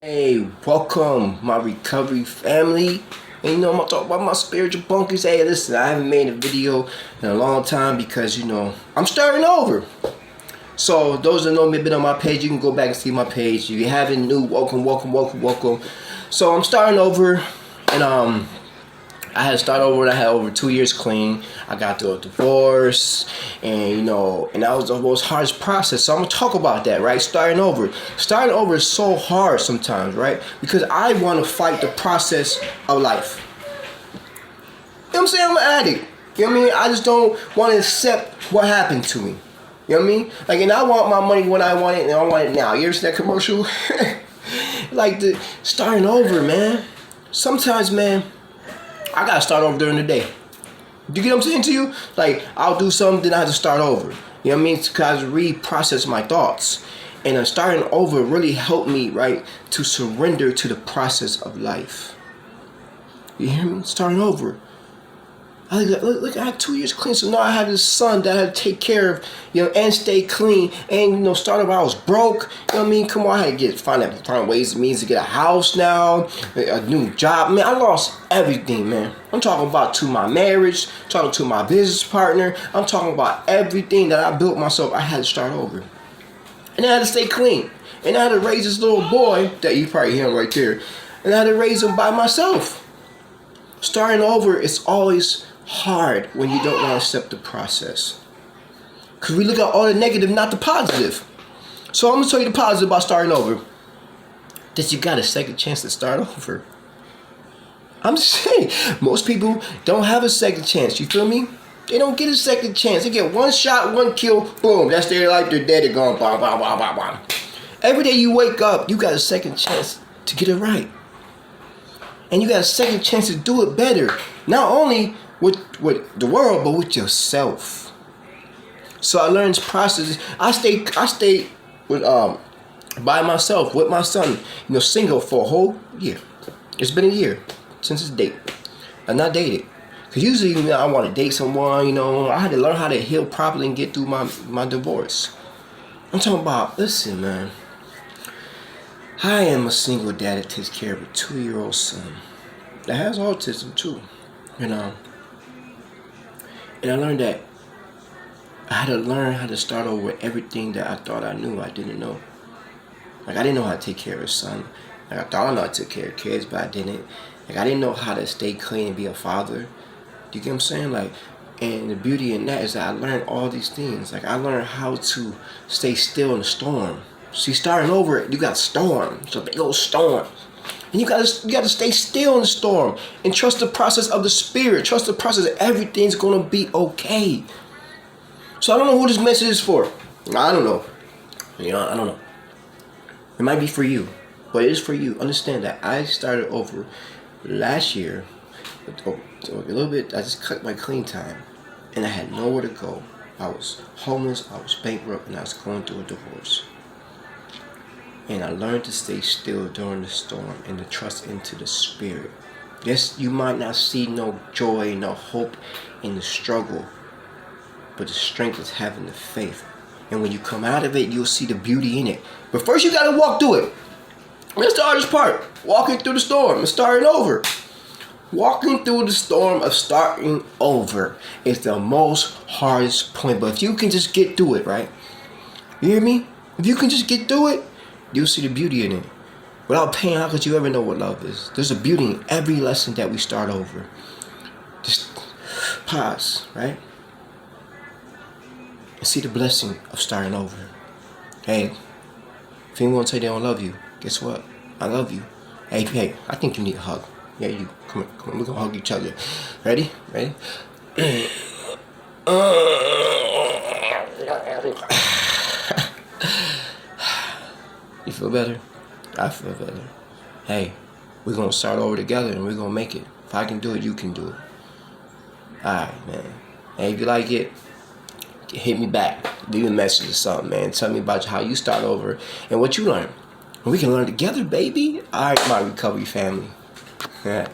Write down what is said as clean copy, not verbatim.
Hey, welcome my recovery family. And I'm gonna talk about my spiritual bunkies. Hey, listen, I haven't made a video in a long time because I'm starting over. So those that know me, been on my page, you can go back and see my page. If you haven't new, welcome. So I'm starting over, and I had to start over. I had over 2 years clean. I got through a divorce, and that was the most hardest process. So I'm gonna talk about that, right? Starting over. Starting over is so hard sometimes, right? Because I want to fight the process of life. You know what I'm saying? I'm an addict. You know what I mean? I just don't want to accept what happened to me. You know what I mean? Like, and I want my money when I want it, and I want it now. You ever see that commercial? Like the starting over, man. Sometimes, man, I gotta start over during the day. Do you get what I'm saying to you? Like, I'll do something, then I have to start over. You know what I mean? Because I reprocess my thoughts. And starting over really helped me, right, to surrender to the process of life. You hear me? Starting over. Look, I had 2 years clean, so now I have this son that I had to take care of, and stay clean. And, start over, I was broke. You know what I mean? Come on, I had to find ways and means to get a house now, a new job. Man, I lost everything, man. I'm talking about to my marriage, talking to my business partner. I'm talking about everything that I built myself. I had to start over. And I had to stay clean. And I had to raise this little boy, that you probably hear him right there. And I had to raise him by myself. Starting over is always hard when you don't want to accept the process, because we look at all the negative, not the positive. So I'm gonna tell you the positive about starting over. That you got a second chance to start over. I'm just saying, most people don't have a second chance. You feel me? They don't get a second chance. They get one shot, one kill, boom, that's their life. They're dead. They're gone. Blah blah blah blah blah. Every day you wake up, you got a second chance to get it right, and you got a second chance to do it better. Not only with the world, but with yourself. So I learned this process. I stayed with by myself with my son, single for a whole year. It's been a year since his date. I'm not dated. Cause usually I want to date someone, I had to learn how to heal properly and get through my divorce. I'm talking about, listen, man. I am a single dad that takes care of a 2-year-old son that has autism too. And I learned that I had to learn how to start over with everything that I thought I knew I didn't know. Like, I didn't know how to take care of a son. Like, I thought I knew how to take care of kids, but I didn't. Like, I didn't know how to stay clean and be a father. Do you get what I'm saying? Like, and the beauty in that is that I learned all these things. Like, I learned how to stay still in the storm. See, starting over, you got storm. It's a big old storm. And you gotta stay still in the storm and trust the process of the spirit. Trust the process that everything's gonna be okay. So I don't know who this message is for. I don't know. I don't know. It might be for you, but it is for you. Understand that I started over last year a little bit. I just cut my clean time, and I had nowhere to go. I was homeless, I was bankrupt, and I was going through a divorce. And I learned to stay still during the storm and to trust into the spirit. Yes, you might not see no joy, no hope in the struggle, but the strength is having the faith. And when you come out of it, you'll see the beauty in it. But first you gotta walk through it. That's the hardest part. Walking through the storm and starting over. Walking through the storm of starting over is the most hardest point. But if you can just get through it, right? You hear me? If you can just get through it, you'll see the beauty in it. Without pain, how could you ever know what love is? There's a beauty in every lesson that we start over. Just pause, right? And see the blessing of starting over. Hey, if anyone say they don't love you, guess what? I love you. Hey, I think you need a hug. Yeah, you. Come on, we're gonna hug each other. Ready? You feel better? I feel better. Hey, we're gonna start over together and we're gonna make it. If I can do it, you can do it. Alright, man. Hey, if you like it, hit me back. Leave a message or something, man. Tell me about how you start over and what you learn. And we can learn together, baby. Alright, my recovery family. Yeah.